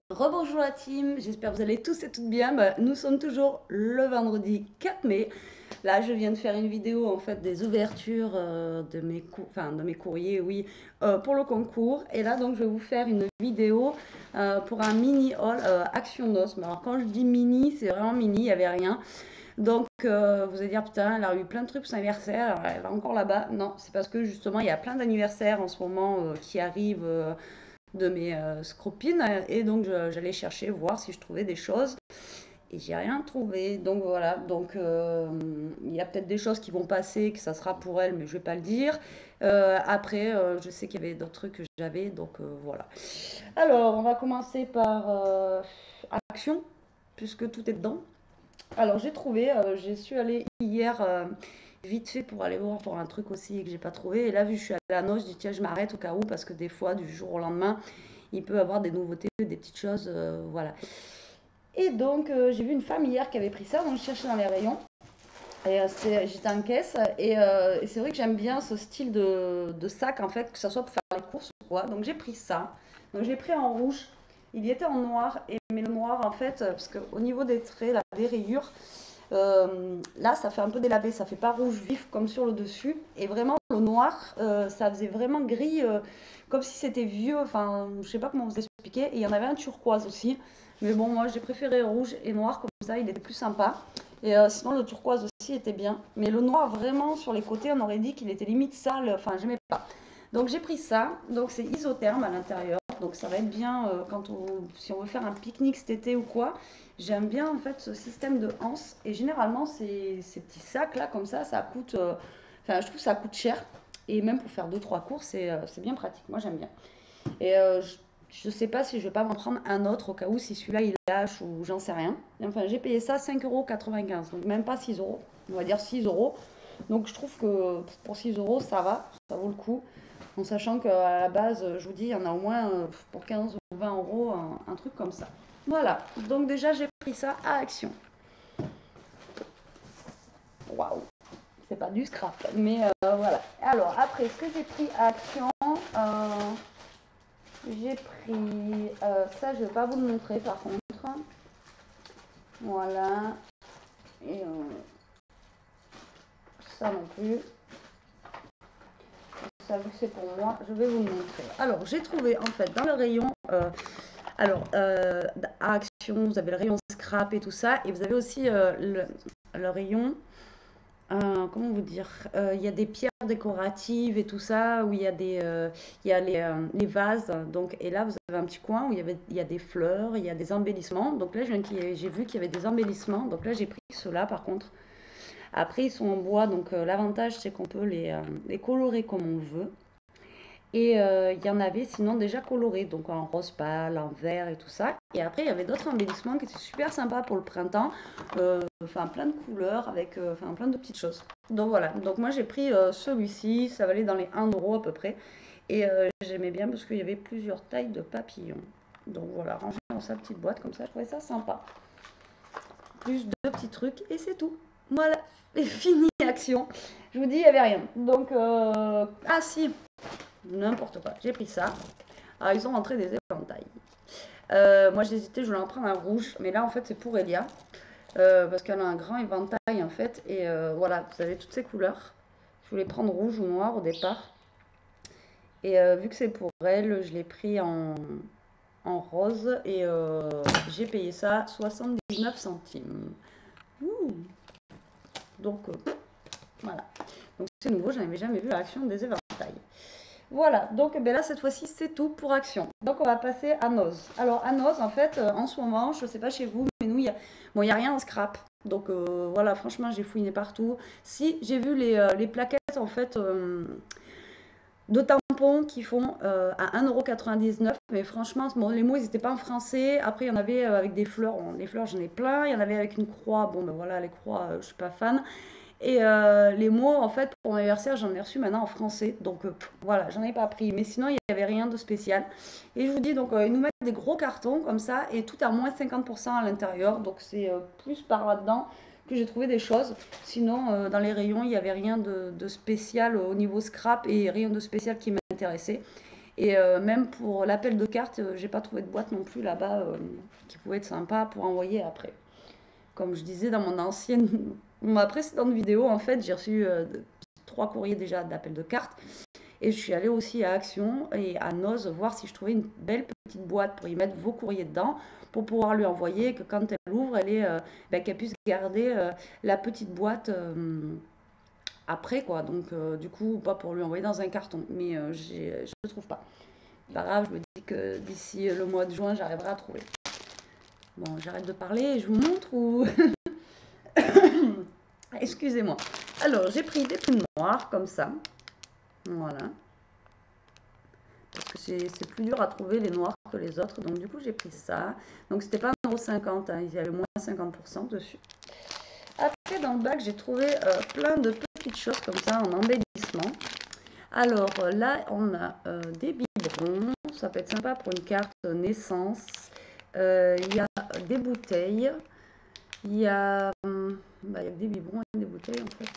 Rebonjour la team, j'espère que vous allez tous et toutes bien. Nous sommes toujours le vendredi 4 mai. Là, je viens de faire une vidéo en fait des ouvertures de mes courriers, oui, pour le concours. Et là, donc, je vais vous faire une vidéo pour un mini haul Action Nos. Mais alors, quand je dis mini, c'est vraiment mini, il n'y avait rien. Donc, vous allez dire, putain, elle a eu plein de trucs pour son anniversaire, elle est encore là-bas. Non, c'est parce que justement, il y a plein d'anniversaires en ce moment qui arrivent. De mes scopines et donc j'allais chercher voir si je trouvais des choses et j'ai rien trouvé, donc voilà. Donc il y a peut-être des choses qui vont passer que ça sera pour elle, mais je vais pas le dire. Après je sais qu'il y avait d'autres trucs que j'avais, donc voilà. Alors on va commencer par Action, puisque tout est dedans. Alors j'ai trouvé, j'y suis allée hier vite fait pour aller voir pour un truc aussi que j'ai pas trouvé. Et là, vu que je suis allée à Noce, je dis tiens, je m'arrête au cas où parce que des fois, du jour au lendemain, il peut y avoir des nouveautés, des petites choses, voilà. Et donc j'ai vu une femme hier qui avait pris ça, donc je cherchais dans les rayons. Et j'étais en caisse et c'est vrai que j'aime bien ce style de sac en fait, que ce soit pour faire les courses ou quoi. Donc j'ai pris ça. Donc j'ai pris en rouge. Il y était en noir, mais le noir en fait, parce qu'au niveau des traits, là, des rayures, là, ça fait un peu délavé, ça fait pas rouge vif comme sur le dessus. Et vraiment, le noir, ça faisait vraiment gris, comme si c'était vieux. Enfin, je sais pas comment vous expliquer. Et il y en avait un turquoise aussi. Mais bon, moi, j'ai préféré rouge et noir, comme ça, il était plus sympa. Et sinon, le turquoise aussi était bien. Mais le noir, vraiment, sur les côtés, on aurait dit qu'il était limite sale. Enfin, j'aimais pas. Donc, j'ai pris ça. Donc, c'est isotherme à l'intérieur. Donc, ça va être bien si on veut faire un pique-nique cet été ou quoi. J'aime bien en fait ce système de anse et généralement ces petits sacs là comme ça coûte, enfin je trouve que ça coûte cher et même pour faire deux trois courses c'est bien pratique. Moi j'aime bien. Et je sais pas si je vais pas m'en prendre un autre au cas où si celui-là il lâche ou j'en sais rien. Enfin j'ai payé ça 5,95 €, donc même pas 6 euros, on va dire 6 €. Donc je trouve que pour 6 euros ça va, ça vaut le coup. En sachant qu'à la base, je vous dis, il y en a au moins pour 15 ou 20 € un truc comme ça. Voilà, donc déjà j'ai pris ça à Action. Waouh, c'est pas du scrap, mais voilà. Alors après, ce que j'ai pris à Action, j'ai pris ça, je vais pas vous le montrer par contre. Voilà, et ça non plus. Ça, vu que c'est pour moi, je vais vous le montrer. Alors, j'ai trouvé en fait dans le rayon, à Action, vous avez le rayon scrap et tout ça, et vous avez aussi le rayon, comment vous dire, il y a des pierres décoratives et tout ça, où il y a les vases, donc, et là vous avez un petit coin où il y a des fleurs, il y a des embellissements. Donc là, j'ai vu qu'il y avait des embellissements, donc là j'ai pris ceux-là par contre. Après, ils sont en bois, donc l'avantage c'est qu'on peut les colorer comme on veut. Et il y en avait sinon déjà colorés, donc en rose pâle, en vert et tout ça. Et après, il y avait d'autres embellissements qui étaient super sympas pour le printemps. Enfin, plein de couleurs avec enfin, plein de petites choses. Donc voilà, donc moi j'ai pris celui-ci, ça valait dans les 1 € à peu près. Et j'aimais bien parce qu'il y avait plusieurs tailles de papillons. Donc voilà, rangé dans sa petite boîte comme ça, je trouvais ça sympa. Plus deux petits trucs et c'est tout. Voilà, et fini Action. Je vous dis, il n'y avait rien. Donc, ah si, n'importe quoi. J'ai pris ça. Alors, ils ont rentré des éventails. Moi, j'hésitais, je voulais en prendre un rouge. Mais là, en fait, c'est pour Elia. Parce qu'elle a un grand éventail, en fait. Et voilà, vous avez toutes ces couleurs. Je voulais prendre rouge ou noir au départ. Et vu que c'est pour elle, je l'ai pris en rose. Et j'ai payé ça 79 centimes. Ouh. Donc, voilà. Donc, c'est nouveau, je n'avais jamais vu l'action des éventails. Voilà, donc ben là cette fois-ci c'est tout pour Action. Donc on va passer à Noz. Alors à Noz en fait en ce moment, je ne sais pas chez vous, mais nous bon, y a rien en scrap. Donc voilà, franchement j'ai fouiné partout. Si j'ai vu les plaquettes en fait de tampons qui font à 1,99 €. Mais franchement, bon, les mots ils n'étaient pas en français. Après il y en avait avec des fleurs. Bon, les fleurs j'en ai plein. Il y en avait avec une croix. Bon ben voilà, les croix je suis pas fan. Et les mots, en fait, pour mon anniversaire, j'en ai reçu maintenant en français. Donc voilà, j'en ai pas pris. Mais sinon, il n'y avait rien de spécial. Et je vous dis, donc, ils nous mettent des gros cartons comme ça et tout à moins 50% à l'intérieur. Donc c'est plus par là-dedans que j'ai trouvé des choses. Sinon, dans les rayons, il n'y avait rien de spécial au niveau scrap et rien de spécial qui m'intéressait. Et même pour l'appel de cartes, j'ai pas trouvé de boîte non plus là-bas qui pouvait être sympa pour envoyer après. Comme je disais dans ma précédente vidéo, en fait, j'ai reçu 3 courriers déjà d'appel de cartes. Et je suis allée aussi à Action et à Noz voir si je trouvais une belle petite boîte pour y mettre vos courriers dedans, pour pouvoir lui envoyer, que quand elle ouvre, qu'elle puisse garder la petite boîte après, quoi. Donc, du coup, pas pour lui envoyer dans un carton. Mais je ne trouve pas. Pas grave, je me dis que d'ici le mois de juin, j'arriverai à trouver. Bon, j'arrête de parler et je vous montre ou... Excusez-moi. Alors, j'ai pris des plumes noires comme ça. Voilà. Parce que c'est plus dur à trouver les noirs que les autres. Donc, du coup, j'ai pris ça. Donc, c'était pas 1,50 €. Hein, il y avait moins 50% dessus. Après, dans le bac, j'ai trouvé plein de petites choses comme ça en embellissement. Alors, là, on a des biberons. Ça peut être sympa pour une carte naissance. Il y a des bouteilles. Il y a, il y a des biberons et des bouteilles, en fait.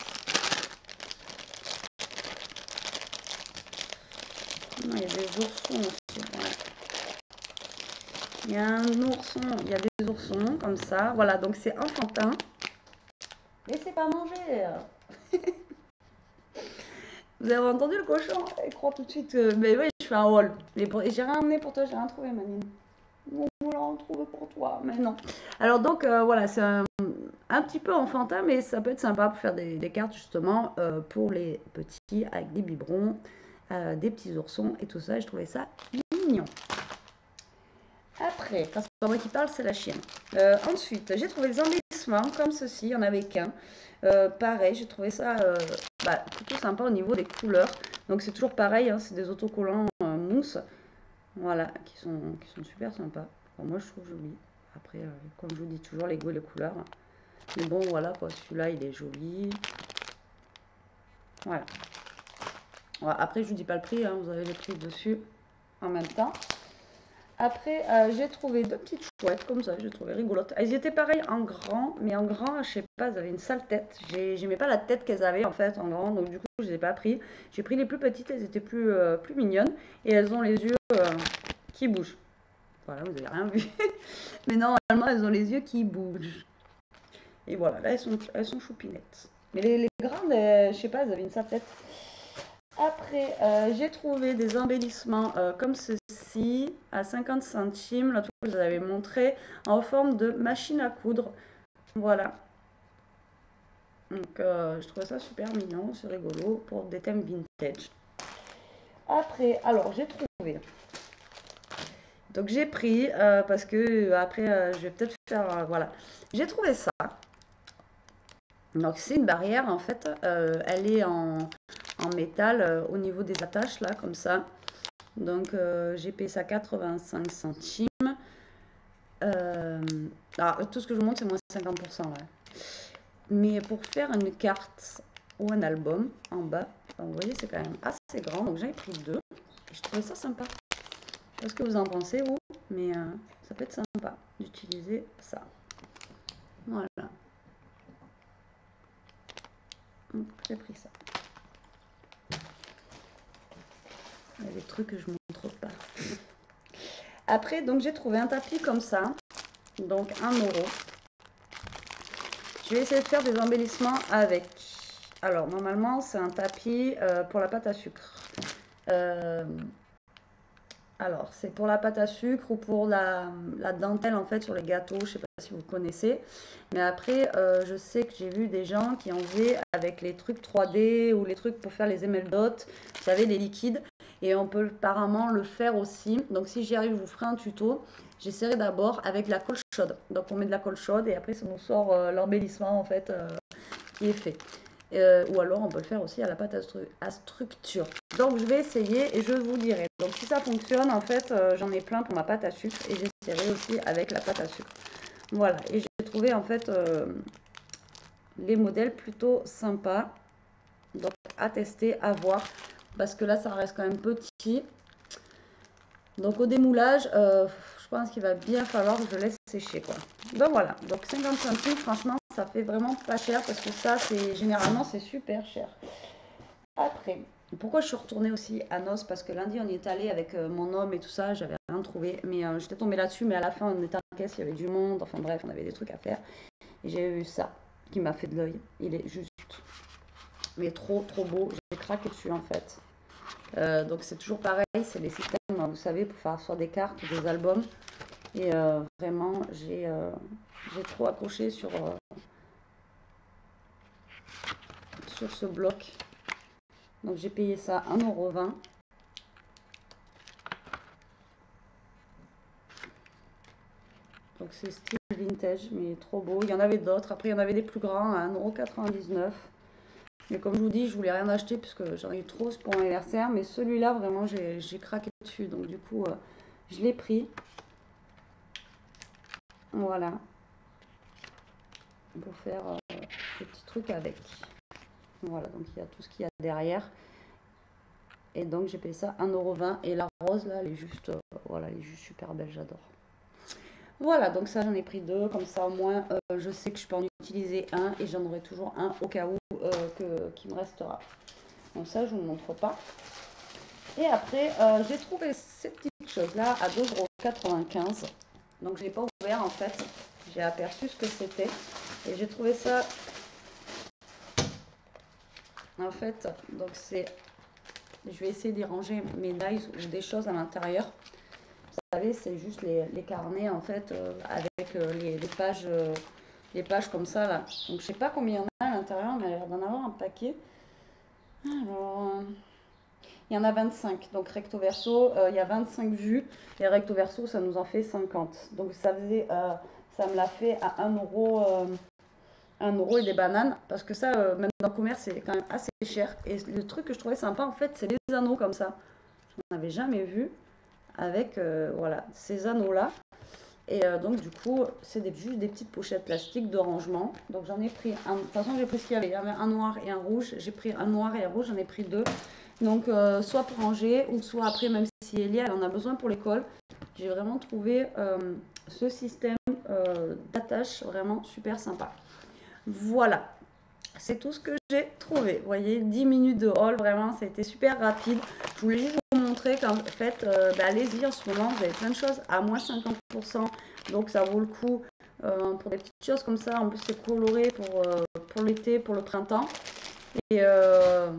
Non, il y a des oursons aussi. Voilà. Il y a un ourson, il y a des oursons comme ça. Voilà, donc c'est enfantin. Laissez pas manger. Vous avez entendu le cochon? Il croit tout de suite. Mais oui, je fais un haul. Et j'ai rien amené pour toi, j'ai rien trouvé, Manine. On va en trouver pour toi, mais non. Alors donc voilà, c'est un petit peu enfantin, mais ça peut être sympa pour faire des cartes justement pour les petits avec des biberons, des petits oursons et tout ça. Et je trouvais ça mignon. Après, parce que moi qui parle, c'est la chienne. Ensuite, j'ai trouvé des embellissements comme ceci, il n'y en avait qu'un. Pareil, j'ai trouvé ça plutôt sympa au niveau des couleurs. Donc c'est toujours pareil, hein, c'est des autocollants mousse. Voilà, qui sont super sympas. Enfin, moi, je trouve joli. Après, comme je vous dis toujours, les goûts et les couleurs. Mais bon, voilà, quoi. Celui-là, il est joli. Voilà. Après, je vous dis pas le prix. Hein, vous avez le prix dessus en même temps. Après, j'ai trouvé deux petites chouettes comme ça. J'ai trouvé rigolotes. Elles étaient pareilles en grand. Mais en grand, je sais pas, elles avaient une sale tête. J'aimais pas la tête qu'elles avaient, en fait, en grand. Donc, du coup, je les ai pas pris. J'ai pris les plus petites. Elles étaient plus mignonnes. Et elles ont les yeux qui bougent. Voilà, vous n'avez rien vu. Mais normalement, elles ont les yeux qui bougent. Et voilà, là, elles sont choupinettes. Mais les grandes, je sais pas, elles avaient une sale tête. Après, j'ai trouvé des embellissements comme ceci, à 50 centimes. L'autre fois, je vous avais montré, en forme de machine à coudre. Voilà. Donc, je trouve ça super mignon, c'est rigolo pour des thèmes vintage. Après, alors, j'ai trouvé... Donc j'ai pris parce que après je vais peut-être faire voilà. J'ai trouvé ça. Donc c'est une barrière en fait. Elle est en métal au niveau des attaches là comme ça. Donc j'ai payé ça 85 centimes. Tout ce que je vous montre c'est moins 50%. Ouais. Mais pour faire une carte ou un album en bas, vous voyez c'est quand même assez grand. Donc j'ai pris deux. Je trouvais ça sympa. Je sais pas ce que vous en pensez, vous, mais ça peut être sympa d'utiliser ça. Voilà. J'ai pris ça. Il y a des trucs que je ne montre pas. Après, donc j'ai trouvé un tapis comme ça. Donc 1 €. Je vais essayer de faire des embellissements avec. Alors, normalement, c'est un tapis pour la pâte à sucre. Alors, c'est pour la pâte à sucre ou pour la dentelle, en fait, sur les gâteaux. Je ne sais pas si vous connaissez. Mais après, je sais que j'ai vu des gens qui en faisaient avec les trucs 3D ou les trucs pour faire les émeraudes. Vous savez, les liquides. Et on peut apparemment le faire aussi. Donc, si j'y arrive, je vous ferai un tuto. J'essaierai d'abord avec la colle chaude. Donc, on met de la colle chaude et après, ça nous sort l'embellissement, en fait, qui est fait. Ou alors on peut le faire aussi à la pâte à structure. Donc je vais essayer et je vous dirai. Donc si ça fonctionne, en fait, j'en ai plein pour ma pâte à sucre et j'essaierai aussi avec la pâte à sucre. Voilà, et j'ai trouvé en fait les modèles plutôt sympas. Donc à tester, à voir, parce que là ça reste quand même petit. Donc au démoulage, je pense qu'il va bien falloir que je laisse sécher quoi. Donc voilà, donc 50 centimes, franchement, ça fait vraiment pas cher parce que ça, généralement, c'est super cher. Après, Pourquoi je suis retournée aussi à Nos? Parce que lundi, on y est allé avec mon homme et tout ça, j'avais rien trouvé. Mais j'étais tombée là-dessus, mais à la fin, on était en caisse, il y avait du monde. Enfin bref, on avait des trucs à faire. Et j'ai vu ça qui m'a fait de l'œil. Il est juste, mais trop, trop beau. J'ai craqué dessus en fait. Donc c'est toujours pareil, c'est les systèmes, vous savez, pour faire soit des cartes ou des albums. Et vraiment, j'ai trop accroché sur ce bloc. Donc j'ai payé ça 1,20 €. Donc c'est style vintage, mais trop beau. Il y en avait d'autres. Après, il y en avait des plus grands à 1,99 €. Mais comme je vous dis, je voulais rien acheter puisque j'en ai eu trop pour mon anniversaire. Mais celui-là, vraiment, j'ai craqué dessus. Donc du coup, je l'ai pris. Voilà. Pour faire des petits trucs avec. Voilà, donc il y a tout ce qu'il y a derrière. Et donc j'ai payé ça 1,20 €. Et la rose, là, elle est juste, voilà, elle est juste super belle, j'adore. Voilà, donc ça j'en ai pris deux, comme ça au moins je sais que je peux en utiliser un et j'en aurai toujours un au cas où qui me restera. Donc ça je ne vous montre pas. Et après j'ai trouvé ces petites choses là à 2,95 €. Donc je n'ai pas ouvert en fait, j'ai aperçu ce que c'était et j'ai trouvé ça en fait, donc c'est, je vais essayer d'y ranger mes dies ou des choses à l'intérieur. Vous savez, c'est juste les carnets en fait avec les pages comme ça là. Donc je sais pas combien il y en a à l'intérieur, mais il y a l'air d'en avoir un paquet. Alors, il y en a 25. Donc recto verso, il y a 25 vues et recto verso, ça nous en fait 50. Donc ça faisait, ça me l'a fait à 1 €, 1 € et des bananes parce que ça, même dans le commerce, c'est quand même assez cher. Et le truc que je trouvais sympa en fait, c'est les anneaux comme ça. Je n'en avais jamais vu avec voilà ces anneaux là. Et donc du coup, c'est juste des petites pochettes plastiques de rangement. Donc j'en ai pris un. De toute façon, j'ai pris ce qu'il y avait. Il y avait un noir et un rouge. J'ai pris un noir et un rouge. J'en ai pris deux. Donc soit pour ranger ou soit après, même si Elia elle en a besoin pour l'école. J'ai vraiment trouvé ce système d'attache vraiment super sympa. Voilà. C'est tout ce que j'ai trouvé. Vous voyez, 10 minutes de haul, vraiment, ça a été super rapide. Je voulais juste vous montrer qu'en fait, allez-y en ce moment, vous avez plein de choses à moins 50%. Donc ça vaut le coup pour des petites choses comme ça. En plus, c'est coloré pour l'été, pour le printemps. Et, euh,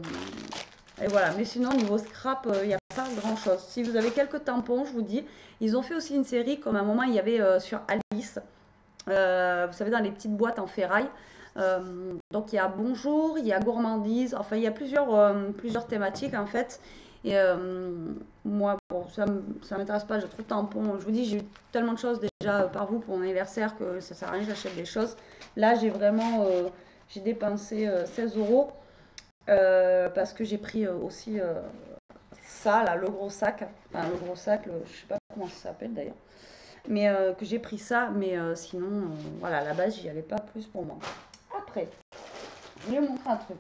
et voilà. Mais sinon, niveau scrap, il n'y a pas grand-chose. Si vous avez quelques tampons, je vous dis, ils ont fait aussi une série, comme à un moment, il y avait sur Alice. Vous savez, dans les petites boîtes en ferraille. Donc il y a bonjour, il y a gourmandise, enfin il y a plusieurs thématiques en fait. Et moi, bon, ça m'intéresse pas, j'ai trop de tampons. Je vous dis, j'ai eu tellement de choses déjà par vous pour mon anniversaire que ça sert à rien, j'achète des choses. Là, j'ai dépensé 16 € parce que j'ai pris aussi ça, là, le gros sac. Enfin, le gros sac, je sais pas comment ça s'appelle d'ailleurs. Mais que j'ai pris ça, mais sinon, voilà, à la base, j'y allais pas plus pour moi. Après, je voulais vous montrer un truc.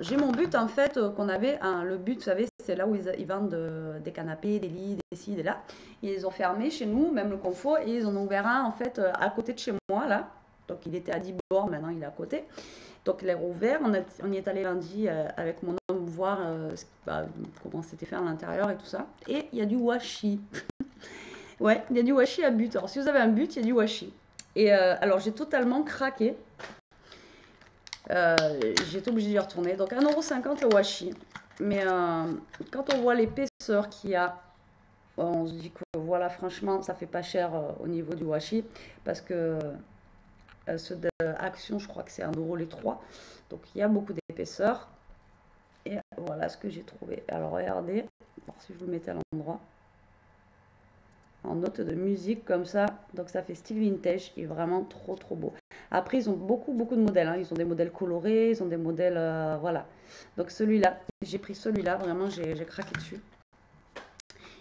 J'ai mon but en fait qu'on avait, le but, vous savez, c'est là où ils vendent des canapés, des lits, des ci, des là. Ils ont fermé chez nous, même le confort, et ils en ont ouvert un en fait à côté de chez moi là. Donc il était à 10 bords, maintenant il est à côté. Donc il est rouvert, on y est allé lundi avec mon homme voir comment c'était fait à l'intérieur et tout ça. Et il y a du washi. Ouais, il y a du washi à but. Alors si vous avez un but, il y a du washi. Et alors j'ai totalement craqué. J'ai été obligée d'y retourner. Donc 1,50 € le washi. Mais quand on voit l'épaisseur qu'il y a, on se dit que voilà, franchement, ça fait pas cher au niveau du washi. Parce que ceux d'Action, je crois que c'est 1 € les 3. Donc il y a beaucoup d'épaisseur. Et voilà ce que j'ai trouvé. Alors regardez, voir si je vous le mettais à l'endroit. En note de musique comme ça, donc ça fait style vintage et vraiment trop trop beau. Après ils ont beaucoup de modèles, hein. Ils ont des modèles colorés, ils ont des modèles voilà. Donc celui-là, j'ai pris celui-là, vraiment j'ai craqué dessus.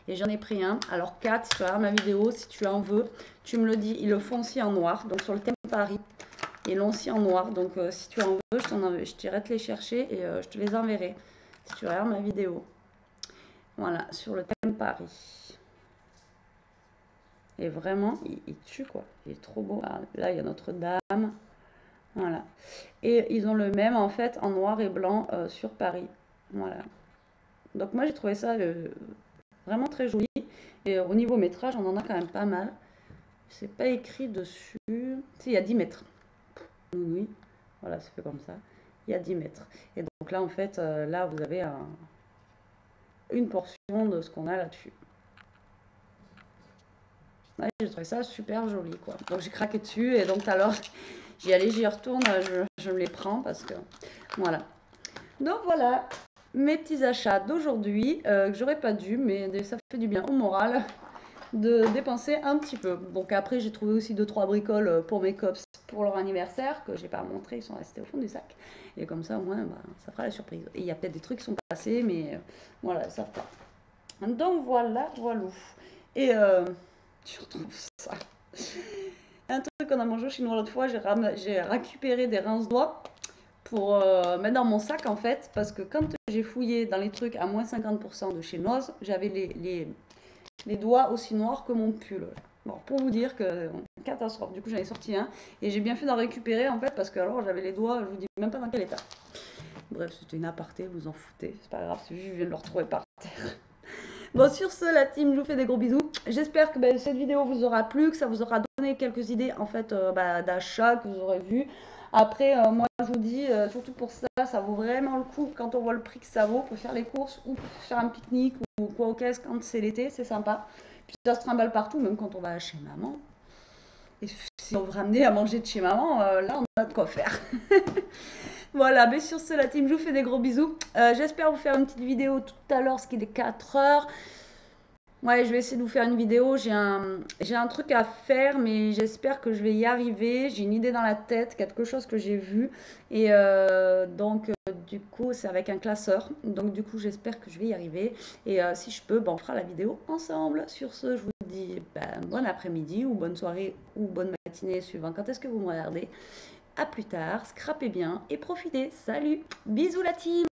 Et j'en ai pris un. Alors 4, si tu regardes ma vidéo, si tu en veux, tu me le dis. Ils le font aussi en noir, donc sur le thème Paris. Ils l'ont aussi en noir, donc si tu en veux, je t'irai te les chercher et je te les enverrai. Si tu regardes ma vidéo. Voilà, sur le thème Paris. Et vraiment, il tue quoi. Il est trop beau. Ah, là, il y a Notre-Dame. Voilà. Et ils ont le même en fait en noir et blanc sur Paris. Voilà. Donc moi j'ai trouvé ça vraiment très joli. Et au niveau métrage, on en a quand même pas mal. C'est pas écrit dessus. Si, il y a 10 mètres. Oui, oui. Voilà, c'est fait comme ça. Il y a 10 mètres. Et donc là, en fait, là, vous avez une portion de ce qu'on a là-dessus. Ouais, j'ai trouvé ça super joli, quoi. Donc j'ai craqué dessus et donc alors j'y allais, j'y retourne, je me les prends parce que voilà. Donc voilà, mes petits achats d'aujourd'hui que j'aurais pas dû, mais ça fait du bien au moral de dépenser un petit peu. Donc après j'ai trouvé aussi deux trois bricoles pour mes cops pour leur anniversaire que j'ai pas montré, ils sont restés au fond du sac. Et comme ça au moins bah, ça fera la surprise. Et il y a peut-être des trucs qui sont passés, mais voilà, ça savent pas. Donc voilà, voilà. Et tu retrouves ça. Un truc qu'on a mangé au chinois l'autre fois, j'ai récupéré des rince-doigts pour mettre dans mon sac en fait, parce que quand j'ai fouillé dans les trucs à moins 50% de chez Noz, j'avais les doigts aussi noirs que mon pull. Bon, pour vous dire que catastrophe, du coup j'en ai sorti un et j'ai bien fait d'en récupérer en fait, parce que alors j'avais les doigts, je vous dis même pas dans quel état. Bref, c'était une aparté, vous en foutez, c'est pas grave, c'est juste je viens de le retrouver par terre. Bon, sur ce, la team, je vous fais des gros bisous. J'espère que cette vidéo vous aura plu, que ça vous aura donné quelques idées en fait d'achat que vous aurez vu. Après, moi, je vous dis, surtout pour ça, ça vaut vraiment le coup quand on voit le prix que ça vaut pour faire les courses ou pour faire un pique-nique ou quoi au caisse quand c'est l'été, c'est sympa. Puis ça se trimballe partout, même quand on va chez maman. Et si on veut ramener à manger de chez maman, là, on a de quoi faire. Voilà, mais sur ce, la team, je vous fais des gros bisous. J'espère vous faire une petite vidéo tout à l'heure, ce qui est 4 heures. Ouais, je vais essayer de vous faire une vidéo. J'ai un truc à faire, mais j'espère que je vais y arriver. J'ai une idée dans la tête, quelque chose que j'ai vu. Et donc, du coup, c'est avec un classeur. Donc, du coup, j'espère que je vais y arriver. Et si je peux, ben, on fera la vidéo ensemble. Sur ce, je vous dis ben, bon après-midi ou bonne soirée ou bonne matinée, suivant quand est-ce que vous me regardez. À plus tard, scrapez bien et profitez. Salut, bisous la team!